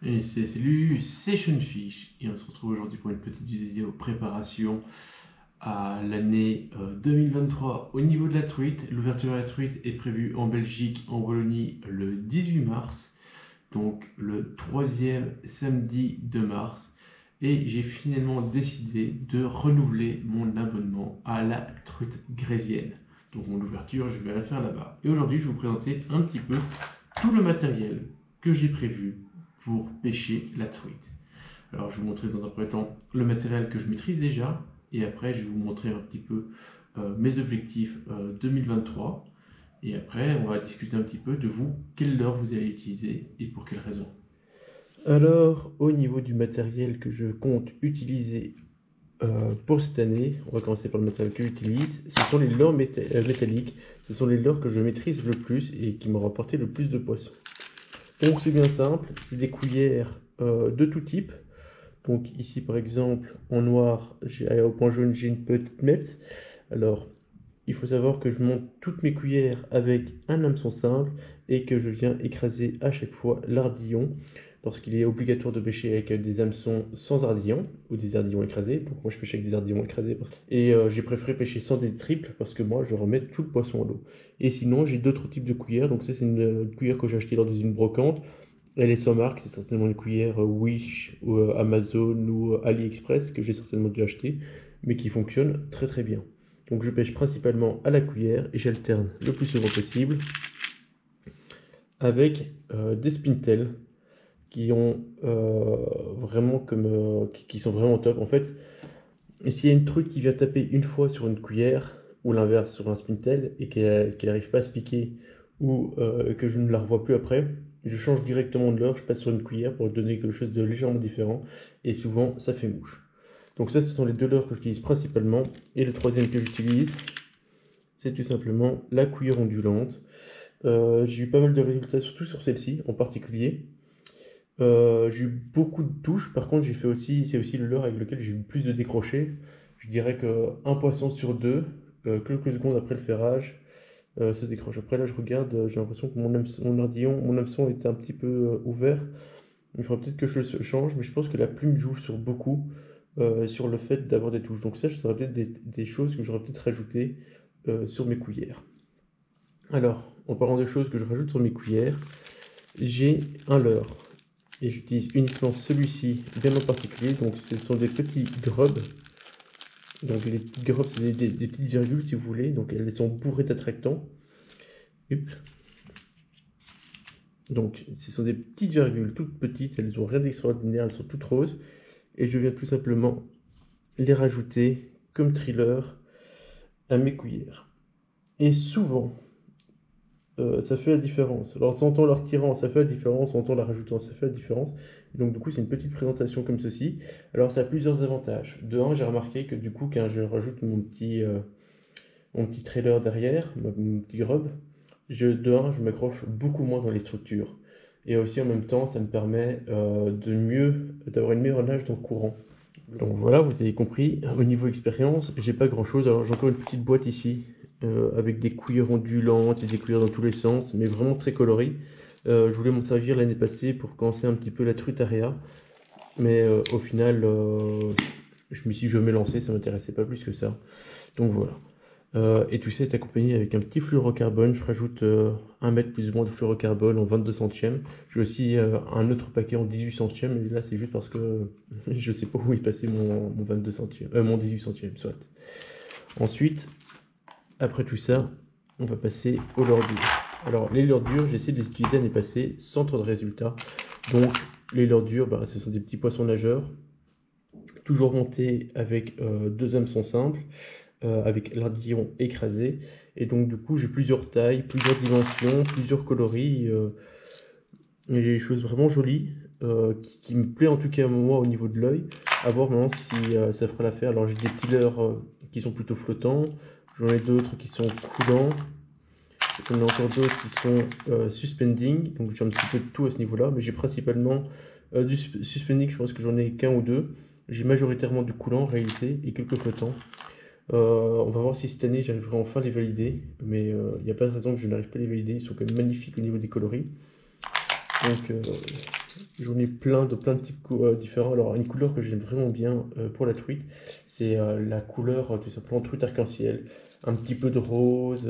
Et salut, c'est Fish et on se retrouve aujourd'hui pour une petite vidéo préparation à l'année 2023 au niveau de la truite. L'ouverture de la truite est prévue en Belgique, en Wallonie, le 18 mars, donc le troisième samedi de mars. Et j'ai finalement décidé de renouveler mon abonnement à la truite grésienne. Donc mon ouverture, je vais la faire là-bas. Et aujourd'hui, je vais vous présenter un petit peu tout le matériel que j'ai prévu pour pêcher la truite. Alors je vais vous montrer dans un premier temps le matériel que je maîtrise déjà, et après je vais vous montrer un petit peu mes objectifs 2023, et après on va discuter un petit peu de vous, quelle leurre vous allez utiliser et pour quelle raison. Alors, au niveau du matériel que je compte utiliser pour cette année, on va commencer par le matériel que j'utilise. Ce sont les leurres métalliques. Ce sont les leurres que je maîtrise le plus et qui m'ont rapporté le plus de poissons. Donc c'est bien simple, c'est des cuillères de tout type. Donc ici par exemple en noir, au point jaune j'ai une petite mette. Alors il faut savoir que je monte toutes mes cuillères avec un hameçon simple et que je viens écraser à chaque fois l'ardillon, parce qu'il est obligatoire de pêcher avec des hameçons sans ardillon ou des ardillons écrasés. Donc moi je pêche avec des ardillons écrasés et j'ai préféré pêcher sans des triples parce que moi je remets tout le poisson à l'eau. Et sinon j'ai d'autres types de cuillères. Donc ça c'est une cuillère que j'ai achetée lors d'une brocante. Elle est sans marque, c'est certainement une cuillère Wish ou Amazon ou AliExpress que j'ai certainement dû acheter, mais qui fonctionne très très bien. Donc je pêche principalement à la cuillère et j'alterne le plus souvent possible avec des spintails qui ont vraiment qui sont vraiment top. En fait, s'il y a une truite qui vient taper une fois sur une cuillère ou l'inverse sur un spintail et qu'elle n'arrive pas à se piquer ou que je ne la revois plus après, je change directement de leurre, je passe sur une cuillère pour donner quelque chose de légèrement différent et souvent ça fait mouche. Donc ça, ce sont les deux leurres que j'utilise principalement. Et le troisième que j'utilise, c'est tout simplement la cuillère ondulante. J'ai eu pas mal de résultats, surtout sur celle-ci en particulier. J'ai eu beaucoup de touches. Par contre, c'est aussi le leurre avec lequel j'ai eu le plus de décrochés. Je dirais qu'un poisson sur deux, quelques secondes après le ferrage, se décroche. Après là, je regarde, j'ai l'impression que mon hameçon était un petit peu ouvert. Il faudrait peut-être que je le change, mais je pense que la plume joue sur beaucoup, sur le fait d'avoir des touches. Donc ça serait peut-être des choses que j'aurais peut-être rajoutées sur mes cuillères. Alors, en parlant de choses que je rajoute sur mes cuillères, j'ai un leurre. Et j'utilise uniquement celui-ci, bien en particulier. Donc ce sont des petits grubs. Donc les petits grubs, c'est des petites virgules si vous voulez. Donc elles sont bourrées d'attractants. Donc ce sont des petites virgules toutes petites, elles n'ont rien d'extraordinaire, elles sont toutes roses. Et je viens tout simplement les rajouter comme thriller à mes cuillères. Et souvent, ça fait la différence. Alors, en temps leur tirant, ça fait la différence, en temps la rajoutant, ça fait la différence. Et donc, du coup, c'est une petite présentation comme ceci. Alors, ça a plusieurs avantages. De un, j'ai remarqué que du coup, quand je rajoute mon petit trailer derrière, mon petit grub, de un, je m'accroche beaucoup moins dans les structures. Et aussi, en même temps, ça me permet d'avoir une meilleure nage dans le courant. Donc voilà, vous avez compris, au niveau expérience, j'ai pas grand chose. Alors j'ai encore une petite boîte ici, avec des cuillères ondulantes et des cuillères dans tous les sens, mais vraiment très colorées. Je voulais m'en servir l'année passée pour commencer un petit peu la truite area, mais au final, je me suis jamais lancé, ça m'intéressait pas plus que ça. Donc voilà. Et tout ça est accompagné avec un petit fluorocarbone. Je rajoute 1 mètre plus ou moins de fluorocarbone en 22 centièmes. J'ai aussi un autre paquet en 18 centièmes. Et là, c'est juste parce que je sais pas où est passé mon 22 centièmes, mon 18 centièmes, soit. Ensuite, après tout ça, on va passer aux leurres dures. Alors, les leurres dures, j'ai essayé de les utiliser l'année passée sans trop de résultats. Donc, les leurres dures, ce sont des petits poissons nageurs, toujours montés avec deux hameçons simples. Avec l'ardillon écrasé. Et donc du coup j'ai plusieurs tailles, plusieurs dimensions, plusieurs coloris. Et des choses vraiment jolies qui me plaît en tout cas moi au niveau de l'œil. À voir maintenant si ça fera l'affaire. Alors j'ai des petits leurres qui sont plutôt flottants. J'en ai d'autres qui sont coulants. J'en ai encore d'autres qui sont suspending. Donc j'ai un petit peu de tout à ce niveau-là. Mais j'ai principalement du suspending, je pense que j'en ai qu'un ou deux. J'ai majoritairement du coulant en réalité et quelques flottants. On va voir si cette année j'arriverai enfin à les valider, mais il n'y a pas de raison que je n'arrive pas à les valider, ils sont quand même magnifiques au niveau des coloris. Donc j'en ai plein de types différents. Alors une couleur que j'aime vraiment bien pour la truite, c'est la couleur tout simplement truite arc-en-ciel. Un petit peu de rose,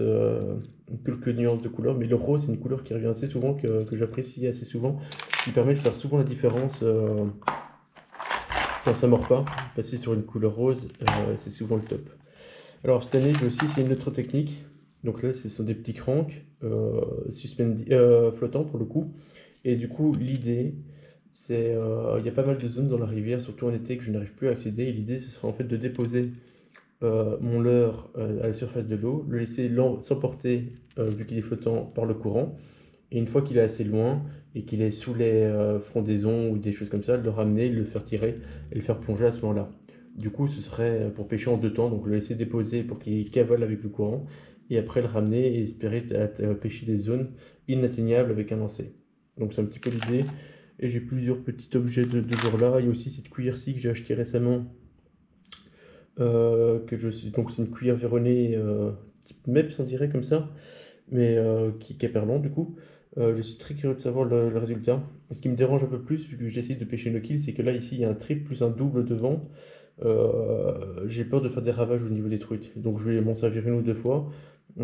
quelques nuances de couleurs, mais le rose c'est une couleur qui revient assez souvent, que j'apprécie assez souvent, qui permet de faire souvent la différence quand ça mord pas. Passer sur une couleur rose, c'est souvent le top. Alors cette année, j'ai aussi essayé une autre technique. Donc là, ce sont des petits cranks flottants pour le coup. Et du coup, l'idée, c'est, il y a pas mal de zones dans la rivière, surtout en été, que je n'arrive plus à accéder. Et l'idée, ce sera en fait de déposer mon leurre à la surface de l'eau, le laisser s'emporter, vu qu'il est flottant, par le courant. Et une fois qu'il est assez loin et qu'il est sous les frondaisons ou des choses comme ça, le ramener, le faire tirer et le faire plonger à ce moment-là. Du coup, ce serait pour pêcher en deux temps, donc le laisser déposer pour qu'il cavale avec le courant, et après le ramener et espérer pêcher des zones inatteignables avec un lancer. Donc c'est un petit peu l'idée. Et j'ai plusieurs petits objets de genre là. Il y a aussi cette cuillère-ci que j'ai acheté récemment. Donc c'est une cuillère véronnée type MEPS, on dirait comme ça, mais qui est perlante du coup. Je suis très curieux de savoir le résultat. Ce qui me dérange un peu plus, vu que j'essaie de pêcher no kill, c'est que là ici il y a un triple plus un double devant. J'ai peur de faire des ravages au niveau des truites, donc je vais m'en servir une ou deux fois.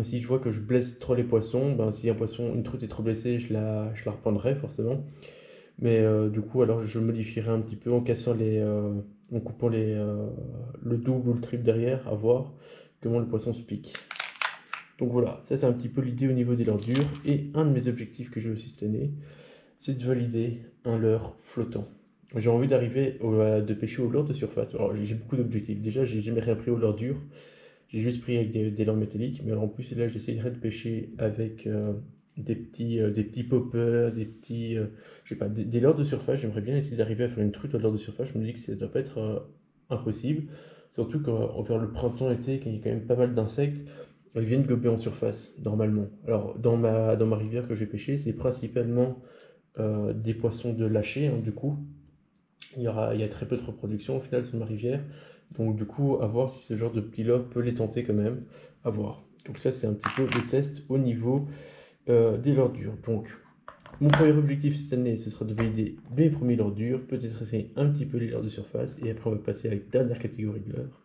Si je vois que je blesse trop les poissons, ben, si une truite est trop blessée, je la reprendrai forcément. Mais du coup, alors je modifierai un petit peu en cassant en coupant le double ou le triple derrière, à voir comment le poisson se pique. Donc voilà, ça c'est un petit peu l'idée au niveau des leurres dures. Et un de mes objectifs que j'ai aussi cette année, c'est de valider un leurre flottant. J'ai envie de pêcher au leurre de surface. Alors j'ai beaucoup d'objectifs. Déjà, j'ai jamais rien pris au leurre dur. J'ai juste pris avec des leurres métalliques. Mais alors en plus, là, j'essayerai de pêcher avec des petits poppers, je sais pas, des leurres de surface. J'aimerais bien essayer d'arriver à faire une truite au leurre de surface. Je me dis que ça doit pas être impossible. Surtout quand vers le printemps-été, quand il y a quand même pas mal d'insectes, ils viennent gober en surface, normalement. Alors, dans ma rivière que je vais pêcher, c'est principalement des poissons de lâcher, hein, du coup. Il y a très peu de reproduction au final sur ma rivière. Donc, du coup, à voir si ce genre de petit leurre peut les tenter quand même. À voir. Donc, ça, c'est un petit peu le test au niveau des leurres dures. Donc, mon premier objectif cette année, ce sera de valider mes premiers leurres durs, peut-être essayer un petit peu les leurres de surface, et après, on va passer à la dernière catégorie de leurres.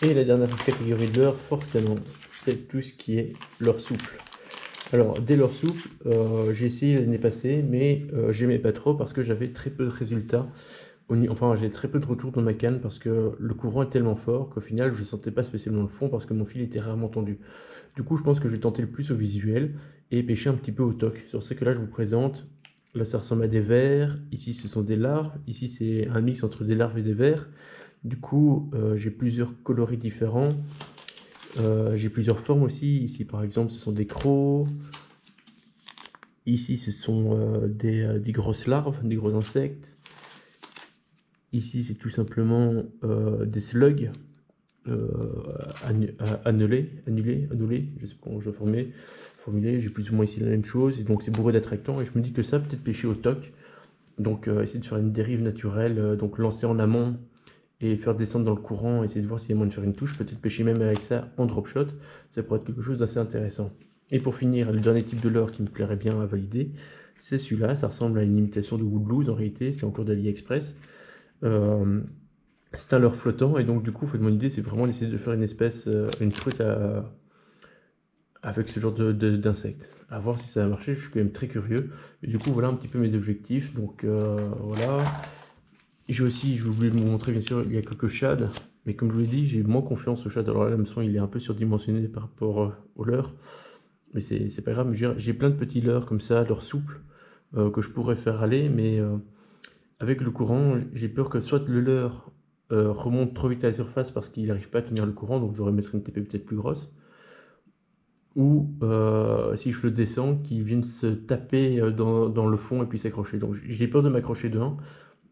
Et la dernière catégorie de leurre, forcément, c'est tout ce qui est leurre souple. Alors, des leurres souples, j'ai essayé l'année passée, mais j'aimais pas trop parce que j'avais très peu de résultats. Enfin, j'ai très peu de retours dans ma canne parce que le courant est tellement fort qu'au final, je ne sentais pas spécialement le fond parce que mon fil était rarement tendu. Du coup, je pense que je vais tenter le plus au visuel et pêcher un petit peu au toc. Sur ce que là, je vous présente, là, ça ressemble à des vers. Ici, ce sont des larves. Ici, c'est un mix entre des larves et des vers. Du coup, j'ai plusieurs coloris différents. J'ai plusieurs formes aussi. Ici, par exemple, ce sont des crocs. Ici, ce sont des grosses larves, des gros insectes. Ici, c'est tout simplement des slugs annulés. Je sais pas comment je vais formuler. J'ai plus ou moins ici la même chose. Et donc, c'est bourré d'attractants. Et je me dis que ça, peut-être pêcher au toc. Donc, essayer de faire une dérive naturelle. Donc, lancer en amont et faire descendre dans le courant, essayer de voir s'il y a moyen de faire une touche, peut-être pêcher même avec ça en drop shot, ça pourrait être quelque chose d'assez intéressant. Et pour finir, le dernier type de leurre qui me plairait bien à valider, c'est celui-là, ça ressemble à une imitation de Woodblues en réalité, c'est encore d'AliExpress. C'est un leurre flottant, et donc du coup, mon idée c'est vraiment d'essayer de faire une truite avec ce genre d'insectes. À voir si ça va marcher, je suis quand même très curieux. Et du coup, voilà un petit peu mes objectifs, donc voilà. J'ai aussi, je voulais vous montrer bien sûr, il y a quelques shads, mais comme je vous l'ai dit, j'ai moins confiance au shad. Alors là, l'hameçon il est un peu surdimensionné par rapport au leurre, mais c'est pas grave. J'ai plein de petits leurres comme ça, leurres souples, que je pourrais faire aller, mais avec le courant, j'ai peur que soit le leurre remonte trop vite à la surface parce qu'il n'arrive pas à tenir le courant, donc j'aurais mettre une TP peut-être plus grosse, ou si je le descends, qu'il vienne se taper dans le fond et puis s'accrocher. Donc j'ai peur de m'accrocher de 1.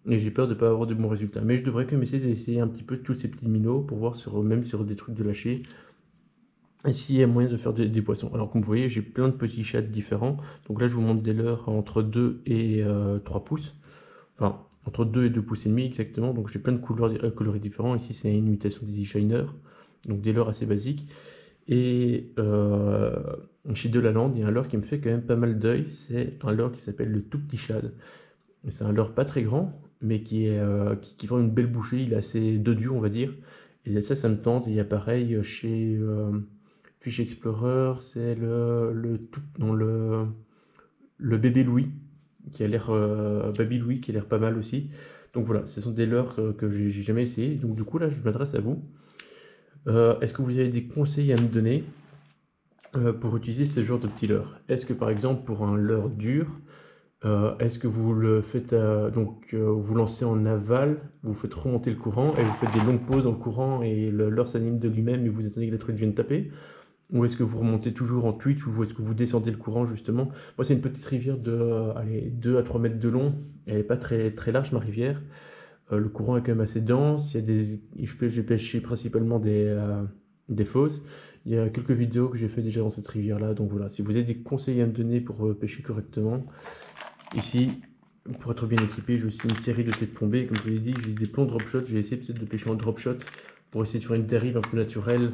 Et j'ai peur de ne pas avoir de bons résultats. Mais je devrais quand même essayer d'essayer un petit peu tous ces petits minots pour voir même sur des trucs de lâcher et s'il y a moyen de faire des poissons. Alors comme vous voyez, j'ai plein de petits chats différents. Donc là, je vous montre des leurres entre 2 et 3 pouces. Enfin, entre 2 et 2 pouces et demi exactement. Donc j'ai plein de coloris différents. Ici, c'est une imitation d'Easy Shiner. Donc des leurres assez basiques. Et chez Delaland, il y a un leurre qui me fait quand même pas mal d'œil. C'est un leurre qui s'appelle le tout petit shad. C'est un leurre pas très grand, mais qui forme une belle bouchée. Il est assez dodu, on va dire. Et ça me tente. Il y a pareil chez Fish Explorer, c'est le bébé Louis, qui a l'air Baby Louis, qui a l'air pas mal aussi. Donc voilà, ce sont des leurres que j'ai jamais essayé. Donc du coup là, je m'adresse à vous. Est-ce que vous avez des conseils à me donner pour utiliser ce genre de petits leurres? Est-ce que par exemple pour un leurre dur, est-ce que vous le faites vous lancez en aval, vous faites remonter le courant et vous faites des longues pauses dans le courant et le leurre s'anime de lui-même et vous attendez que la truite vienne taper? Ou est-ce que vous remontez toujours en twitch ou est-ce que vous descendez le courant justement? Moi c'est une petite rivière de 2 à 3 mètres de long, elle n'est pas très, très large ma rivière. Le courant est quand même assez dense, j'ai pêché principalement des fosses. Il y a quelques vidéos que j'ai fait déjà dans cette rivière là, donc voilà, si vous avez des conseils à me donner pour pêcher correctement, ici, pour être bien équipé, j'ai aussi une série de têtes plombées, comme je vous l'ai dit, j'ai des plombs drop shot, j'ai essayé peut-être de pêcher en drop shot pour essayer de faire une dérive un peu naturelle.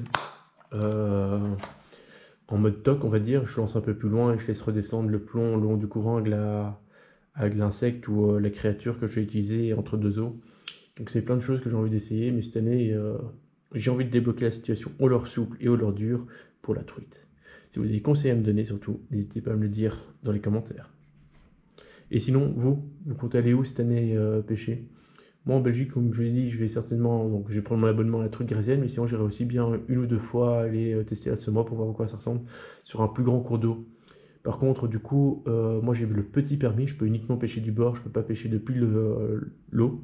En mode toc on va dire, je lance un peu plus loin et je laisse redescendre le plomb le long du courant avec l'insecte ou la créature que je vais utiliser entre deux eaux. Donc c'est plein de choses que j'ai envie d'essayer, mais cette année j'ai envie de débloquer la situation au leurre souple et au leurre dur pour la truite. Si vous avez des conseils à me donner surtout, n'hésitez pas à me le dire dans les commentaires. Et sinon, vous comptez aller où cette année pêcher? Moi en Belgique, comme je vous l'ai dit, je vais certainement, donc je vais prendre mon abonnement à la truite grisienne, mais sinon j'irai aussi bien une ou deux fois aller tester la semois pour voir à quoi ça ressemble sur un plus grand cours d'eau. Par contre, du coup, moi j'ai le petit permis, je peux uniquement pêcher du bord, je peux pas pêcher depuis l'eau.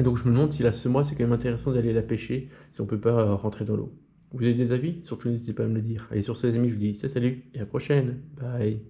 Donc je me demande si la semois c'est quand même intéressant d'aller la pêcher, si on peut pas rentrer dans l'eau. Vous avez des avis? Surtout n'hésitez pas à me le dire. Allez sur ce les amis, je vous dis salut et à la prochaine. Bye.